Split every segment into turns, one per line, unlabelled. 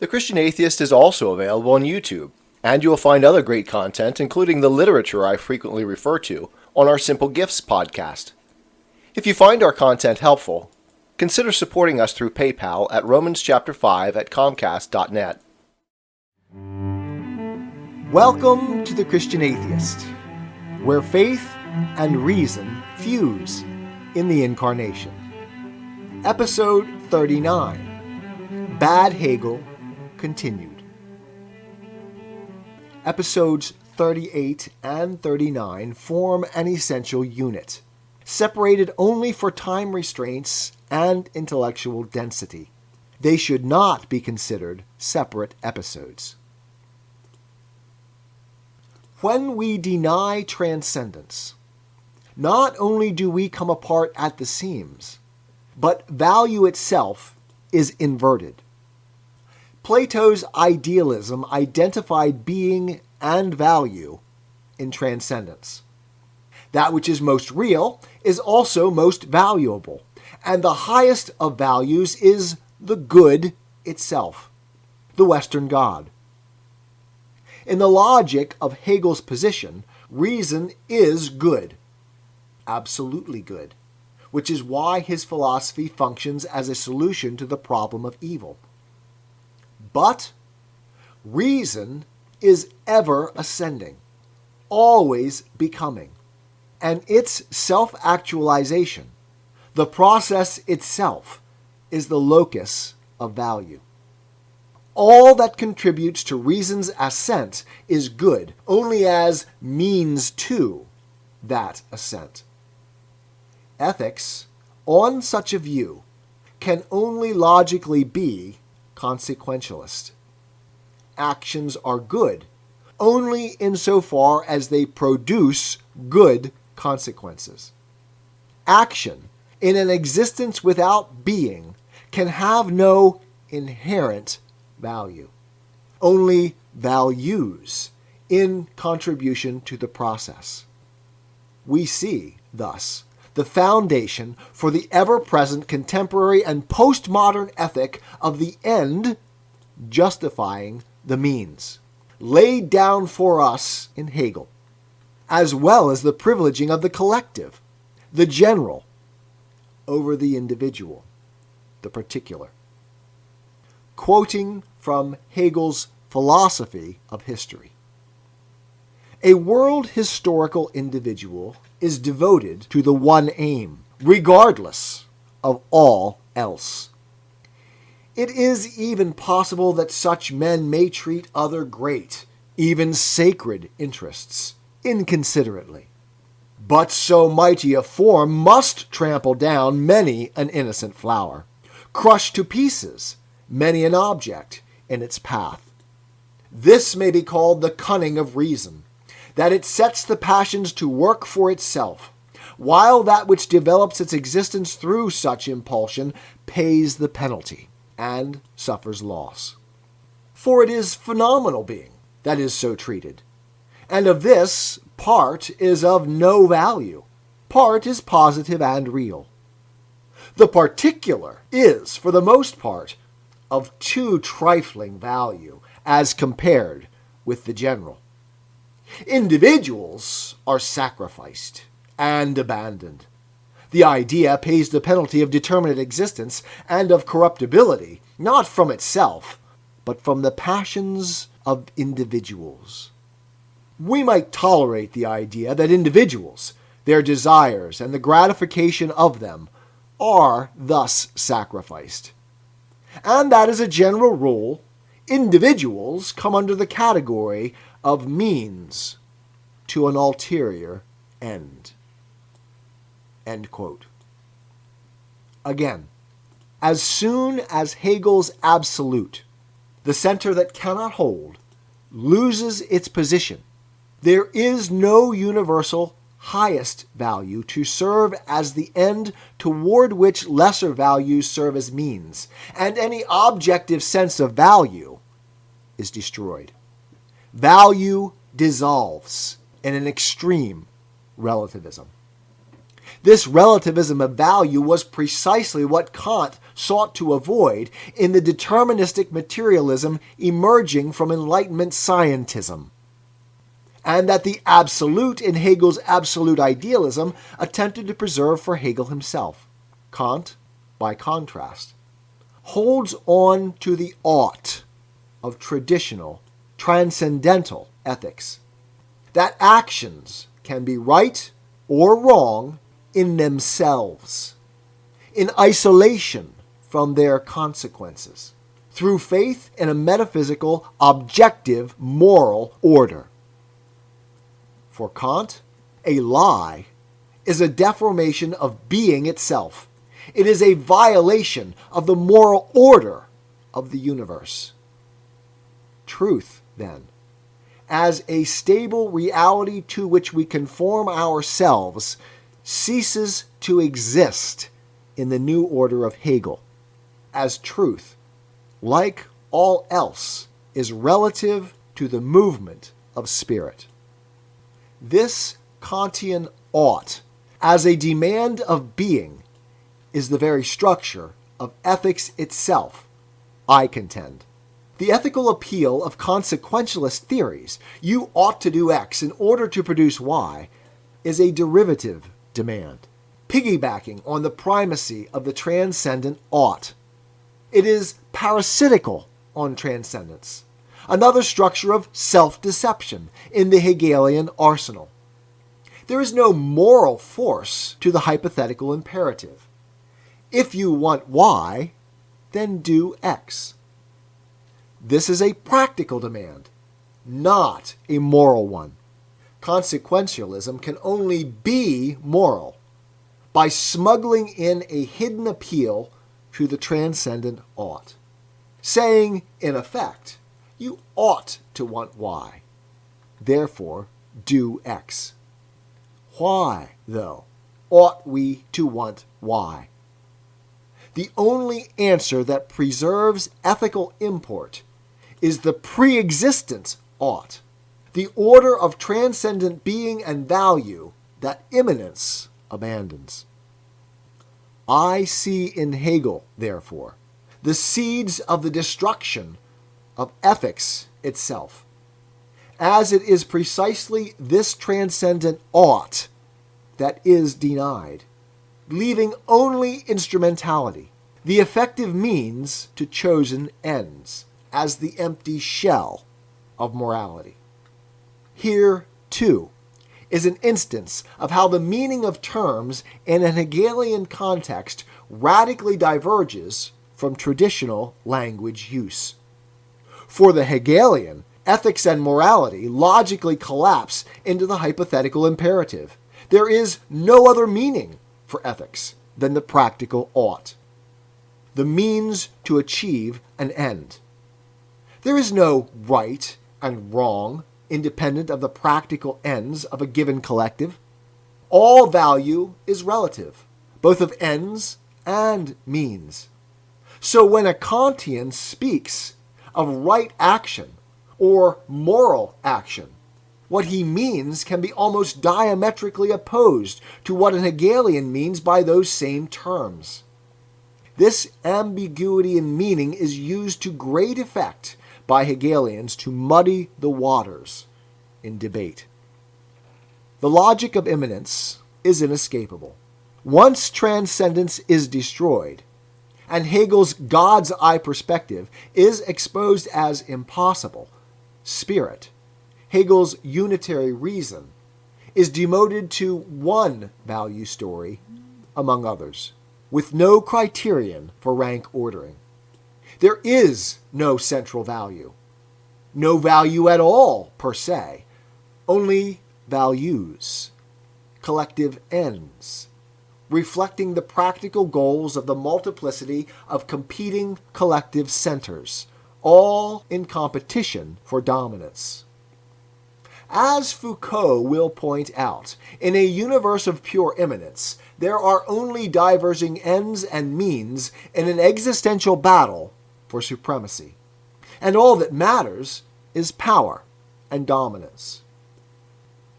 The Christian Atheist is also available on YouTube, and you will find other great content, including the literature I frequently refer to, on our Simple Gifts podcast. If you find our content helpful, consider supporting us through PayPal at romanschapter5@comcast.net. Welcome to the Christian Atheist, where faith and reason fuse in the incarnation. Episode 39, Bad Hegel continued. Episodes 38 and 39 form an essential unit, separated only for time restraints and intellectual density. They should not be considered separate episodes. When we deny transcendence, not only do we come apart at the seams, but value itself is inverted. Plato's idealism identified being and value in transcendence. That which is most real is also most valuable, and the highest of values is the good itself, the Western God. In the logic of Hegel's position, reason is good, absolutely good, which is why his philosophy functions as a solution to the problem of evil. But reason is ever ascending, always becoming, and its self-actualization, the process itself, is the locus of value. All that contributes to reason's ascent is good only as means to that ascent. Ethics, on such a view, can only logically be consequentialist. Actions are good only insofar as they produce good consequences. Action, in an existence without being, can have no inherent value, only values in contribution to the process. We see, thus, the foundation for the ever-present contemporary and postmodern ethic of the end justifying the means, laid down for us in Hegel, as well as the privileging of the collective, the general, over the individual, the particular. Quoting from Hegel's Philosophy of History. A world historical individual is devoted to the one aim, regardless of all else. It is even possible that such men may treat other great, even sacred interests inconsiderately. But so mighty a form must trample down many an innocent flower, crush to pieces many an object in its path. This may be called the cunning of reason, that it sets the passions to work for itself, while that which develops its existence through such impulsion pays the penalty and suffers loss. For it is phenomenal being that is so treated, and of this part is of no value. Part is positive and real. The particular is, for the most part, of too trifling value as compared with the general. Individuals are sacrificed and abandoned. The idea pays the penalty of determinate existence and of corruptibility, not from itself, but from the passions of individuals. We might tolerate the idea that individuals, their desires, and the gratification of them are thus sacrificed, and that as a general rule, individuals come under the category of means to an ulterior end. End quote. Again, as soon as Hegel's absolute, the center that cannot hold, loses its position, there is no universal highest value to serve as the end toward which lesser values serve as means, and any objective sense of value is destroyed. Value dissolves in an extreme relativism. This relativism of value was precisely what Kant sought to avoid in the deterministic materialism emerging from Enlightenment scientism, and that the absolute in Hegel's absolute idealism attempted to preserve for Hegel himself. Kant, by contrast, holds on to the ought of traditional, transcendental ethics, that actions can be right or wrong in themselves, in isolation from their consequences, through faith in a metaphysical, objective, moral order. For Kant, a lie is a deformation of being itself. It is a violation of the moral order of the universe. Truth, then, as a stable reality to which we conform ourselves, ceases to exist in the new order of Hegel, as truth, like all else, is relative to the movement of spirit. This Kantian ought, as a demand of being, is the very structure of ethics itself, I contend. The ethical appeal of consequentialist theories, you ought to do X in order to produce Y, is a derivative demand, piggybacking on the primacy of the transcendent ought. It is parasitical on transcendence, another structure of self-deception in the Hegelian arsenal. There is no moral force to the hypothetical imperative. If you want Y, then do X. This is a practical demand, not a moral one. Consequentialism can only be moral by smuggling in a hidden appeal to the transcendent ought, saying, in effect, you ought to want Y, therefore do X. Why, though, ought we to want Y? The only answer that preserves ethical import is the pre-existent ought, the order of transcendent being and value that immanence abandons. I see in Hegel, therefore, the seeds of the destruction of ethics itself, as it is precisely this transcendent ought that is denied, leaving only instrumentality, the effective means to chosen ends, as the empty shell of morality. Here, too, is an instance of how the meaning of terms in an Hegelian context radically diverges from traditional language use. For the Hegelian, ethics and morality logically collapse into the hypothetical imperative. There is no other meaning for ethics than the practical ought, the means to achieve an end. There is no right and wrong independent of the practical ends of a given collective. All value is relative, both of ends and means. So when a Kantian speaks of right action or moral action, what he means can be almost diametrically opposed to what an Hegelian means by those same terms. This ambiguity in meaning is used to great effect by Hegelians to muddy the waters in debate. The logic of immanence is inescapable. Once transcendence is destroyed, and Hegel's God's eye perspective is exposed as impossible, spirit, Hegel's unitary reason, is demoted to one value story among others, with no criterion for rank ordering. There is no central value, no value at all per se, only values, collective ends, reflecting the practical goals of the multiplicity of competing collective centers, all in competition for dominance. As Foucault will point out, in a universe of pure immanence, there are only diverging ends and means in an existential battle for supremacy. And all that matters is power and dominance.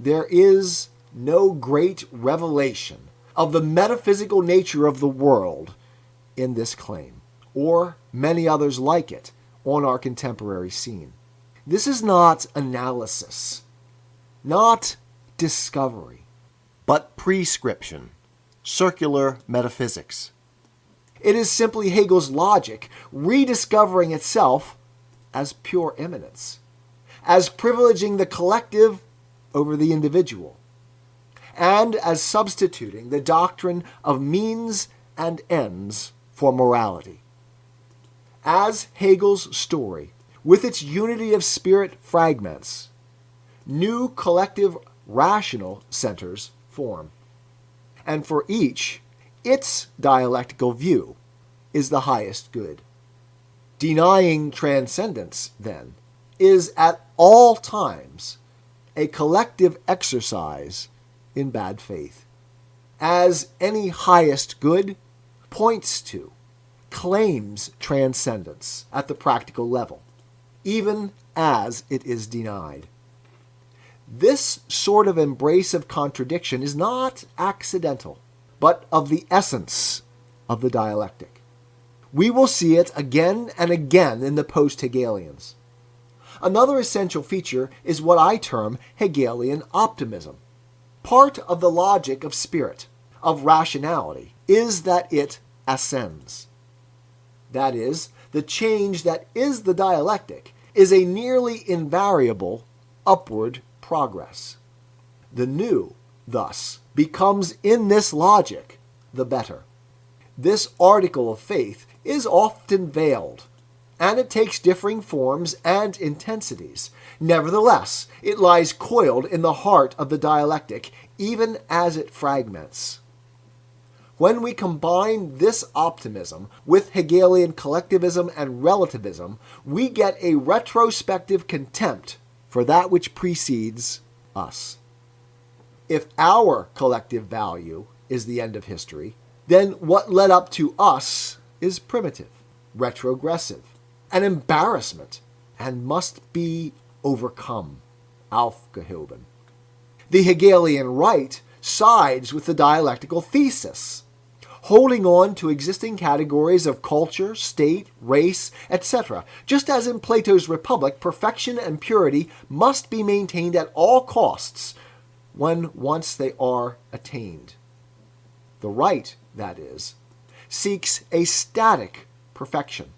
There is no great revelation of the metaphysical nature of the world in this claim, or many others like it on our contemporary scene. This is not analysis, not discovery, but prescription, circular metaphysics. It is simply Hegel's logic rediscovering itself as pure immanence, as privileging the collective over the individual, and as substituting the doctrine of means and ends for morality. As Hegel's story, with its unity of spirit fragments, new collective rational centers form, and for each, its dialectical view is the highest good. Denying transcendence, then, is at all times a collective exercise in bad faith, as any highest good points to, claims transcendence at the practical level, even as it is denied. This sort of embrace of contradiction is not accidental, but of the essence of the dialectic. We will see it again and again in the post-Hegelians. Another essential feature is what I term Hegelian optimism. Part of the logic of spirit, of rationality, is that it ascends. That is, the change that is the dialectic is a nearly invariable upward progress. The new, thus, becomes in this logic the better. This article of faith is often veiled, and it takes differing forms and intensities. Nevertheless, it lies coiled in the heart of the dialectic, even as it fragments. When we combine this optimism with Hegelian collectivism and relativism, we get a retrospective contempt for that which precedes us. If our collective value is the end of history, then what led up to us is primitive, retrogressive, an embarrassment, and must be overcome, aufgehoben. The Hegelian right sides with the dialectical thesis, holding on to existing categories of culture, state, race, etc. Just as in Plato's Republic, perfection and purity must be maintained at all costs when once they are attained. The right, that is, seeks a static perfection,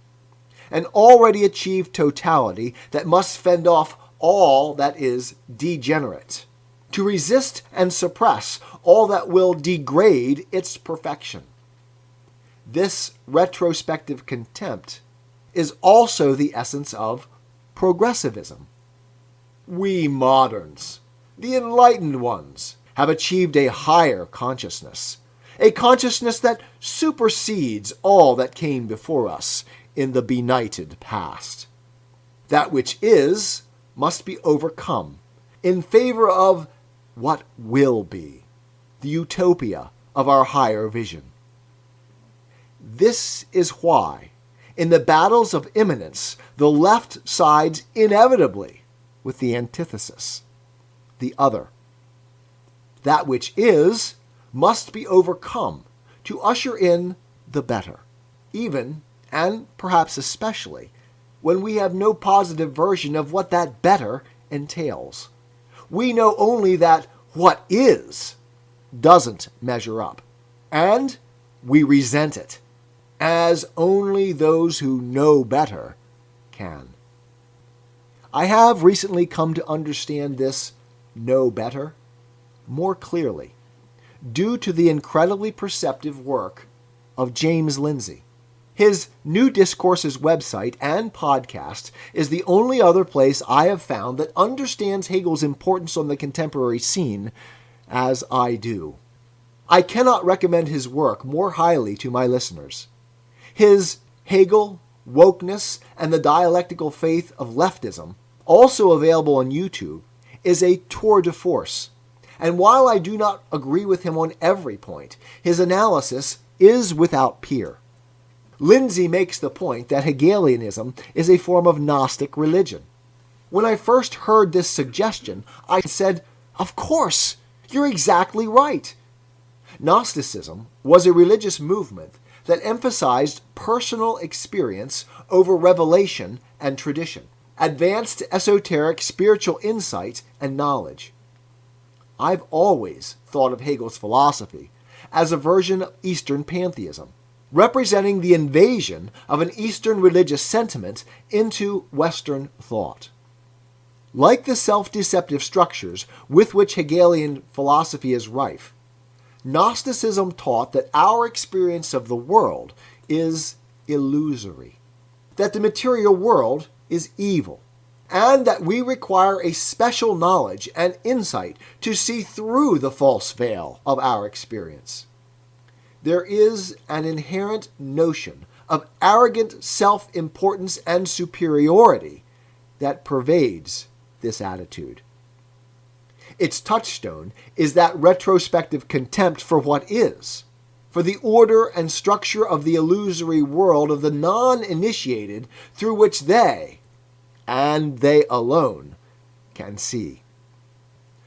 an already achieved totality that must fend off all that is degenerate, to resist and suppress all that will degrade its perfection. This retrospective contempt is also the essence of progressivism. We moderns, the enlightened ones, have achieved a higher consciousness, a consciousness that supersedes all that came before us in the benighted past. That which is must be overcome in favor of what will be, the utopia of our higher vision. This is why, in the battles of immanence, the left sides inevitably with the antithesis, the other. That which is must be overcome to usher in the better, even, and perhaps especially, when we have no positive version of what that better entails. We know only that what is doesn't measure up, and we resent it, as only those who know better can. I have recently come to understand this know better more clearly, due to the incredibly perceptive work of James Lindsay. His New Discourses website and podcast is the only other place I have found that understands Hegel's importance on the contemporary scene as I do. I cannot recommend his work more highly to my listeners. His Hegel, Wokeness, and the Dialectical Faith of Leftism, also available on YouTube, is a tour de force. And while I do not agree with him on every point, his analysis is without peer. Lindsay makes the point that Hegelianism is a form of Gnostic religion. When I first heard this suggestion, I said, "Of course, you're exactly right." Gnosticism was a religious movement that emphasized personal experience over revelation and tradition, advanced esoteric spiritual insight and knowledge. I've always thought of Hegel's philosophy as a version of Eastern pantheism, representing the invasion of an Eastern religious sentiment into Western thought. Like the self-deceptive structures with which Hegelian philosophy is rife, Gnosticism taught that our experience of the world is illusory, that the material world is evil, and that we require a special knowledge and insight to see through the false veil of our experience. There is an inherent notion of arrogant self-importance and superiority that pervades this attitude. Its touchstone is that retrospective contempt for what is, for the order and structure of the illusory world of the non-initiated through which they, and they alone, can see.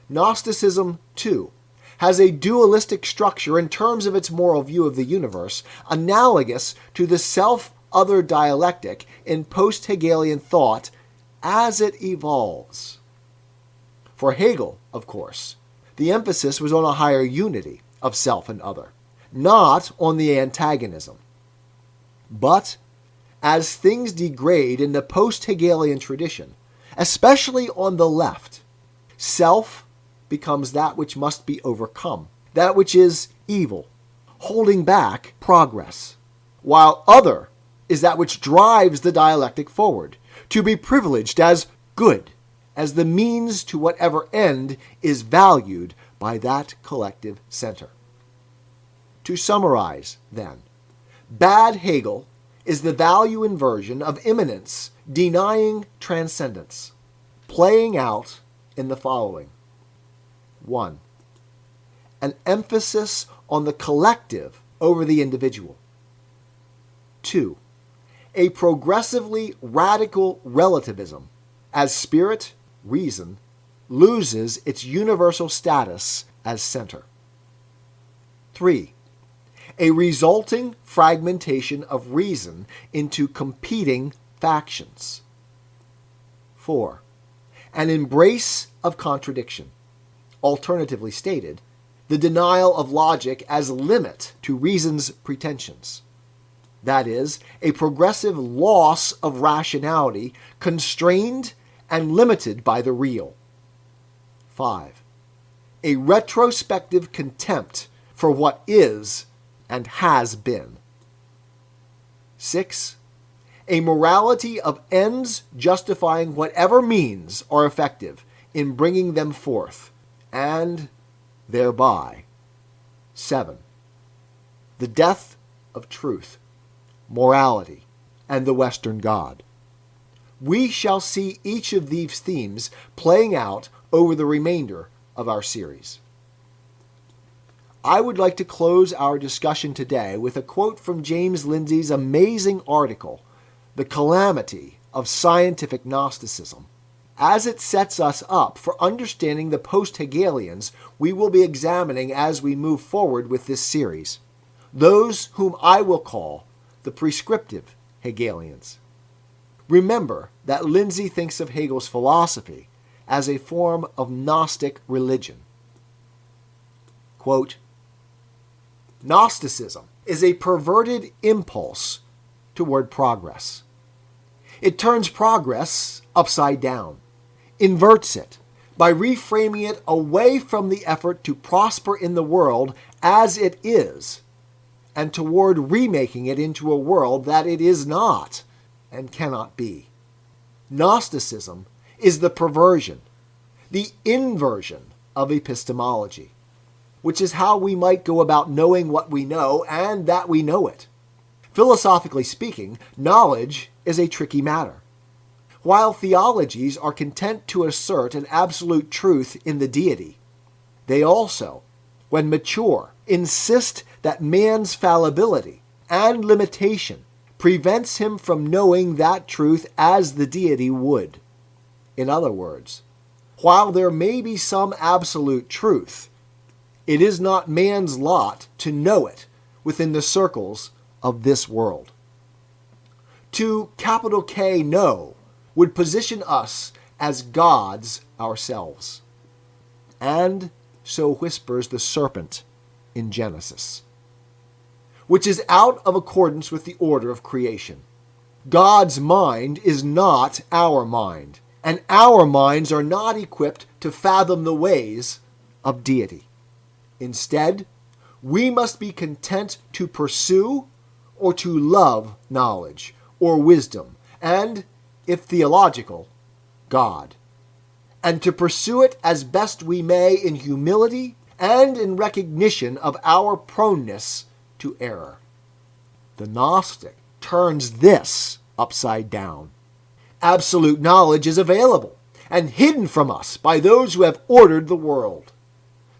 Gnosticism, too, has a dualistic structure in terms of its moral view of the universe, analogous to the self-other dialectic in post-Hegelian thought as it evolves. For Hegel, of course, the emphasis was on a higher unity of self and other, not on the antagonism. But as things degrade in the post-Hegelian tradition, especially on the left, self becomes that which must be overcome, that which is evil, holding back progress, while other is that which drives the dialectic forward, to be privileged as good, as the means to whatever end is valued by that collective center. To summarize, then, Bad Hegel is the value inversion of immanence denying transcendence, playing out in the following. 1. An emphasis on the collective over the individual. 2. A progressively radical relativism as spirit, reason, loses its universal status as center. 3. A resulting fragmentation of reason into competing factions. 4. An embrace of contradiction. Alternatively stated, the denial of logic as limit to reason's pretensions. That is, a progressive loss of rationality constrained and limited by the real. 5. A retrospective contempt for what is and has been. 6. A morality of ends justifying whatever means are effective in bringing them forth, and thereby. 7. The death of truth, morality, and the Western God. We shall see each of these themes playing out over the remainder of our series. I would like to close our discussion today with a quote from James Lindsay's amazing article, The Calamity of Scientific Gnosticism, as it sets us up for understanding the post-Hegelians we will be examining as we move forward with this series, those whom I will call the prescriptive Hegelians. Remember that Lindsay thinks of Hegel's philosophy as a form of Gnostic religion. Quote, Gnosticism is a perverted impulse toward progress. It turns progress upside down, inverts it by reframing it away from the effort to prosper in the world as it is, and toward remaking it into a world that it is not and cannot be. Gnosticism is the perversion, the inversion of epistemology, which is how we might go about knowing what we know and that we know it. Philosophically speaking, knowledge is a tricky matter. While theologies are content to assert an absolute truth in the deity, they also, when mature, insist that man's fallibility and limitation prevents him from knowing that truth as the deity would. In other words, while there may be some absolute truth, It is not man's lot to know it within the circles of this world. To capital K know would position us as gods ourselves. And so whispers the serpent in Genesis, which is out of accordance with the order of creation. God's mind is not our mind, and our minds are not equipped to fathom the ways of deity. Instead, we must be content to pursue or to love knowledge or wisdom, and, if theological, God, and to pursue it as best we may in humility and in recognition of our proneness to error. The Gnostic turns this upside down. Absolute knowledge is available and hidden from us by those who have ordered the world.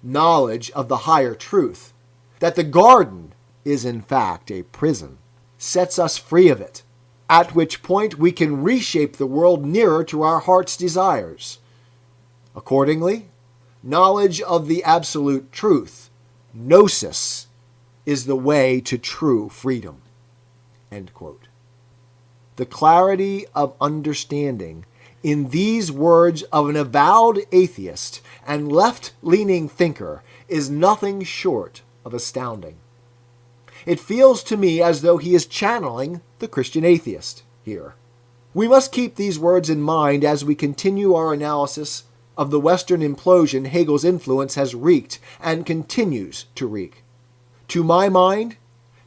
Knowledge of the higher truth, that the garden is in fact a prison, sets us free of it, at which point we can reshape the world nearer to our heart's desires. Accordingly, knowledge of the absolute truth, gnosis, is the way to true freedom. End quote. The clarity of understanding in these words of an avowed atheist and left-leaning thinker is nothing short of astounding. It feels to me as though he is channeling the Christian atheist here. We must keep these words in mind as we continue our analysis of the Western implosion Hegel's influence has wreaked and continues to wreak. To my mind,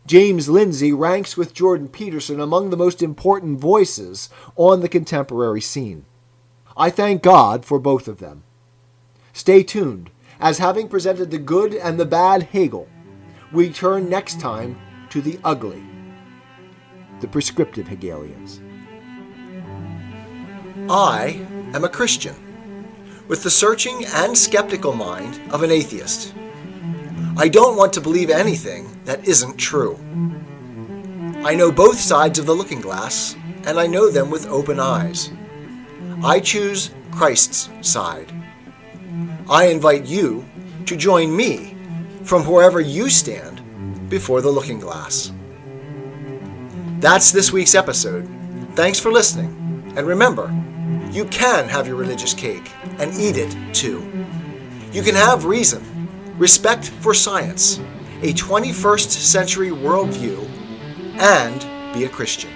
James Lindsay ranks with Jordan Peterson among the most important voices on the contemporary scene. I thank God for both of them. Stay tuned, as having presented the good and the bad Hegel, we turn next time to the ugly, the prescriptive Hegelians. I am a Christian, with the searching and skeptical mind of an atheist. I don't want to believe anything that isn't true. I know both sides of the looking glass, and I know them with open eyes. I choose Christ's side. I invite you to join me from wherever you stand before the looking glass. That's this week's episode. Thanks for listening. And remember, you can have your religious cake and eat it too. You can have reason, respect for science, a 21st century worldview, and be a Christian.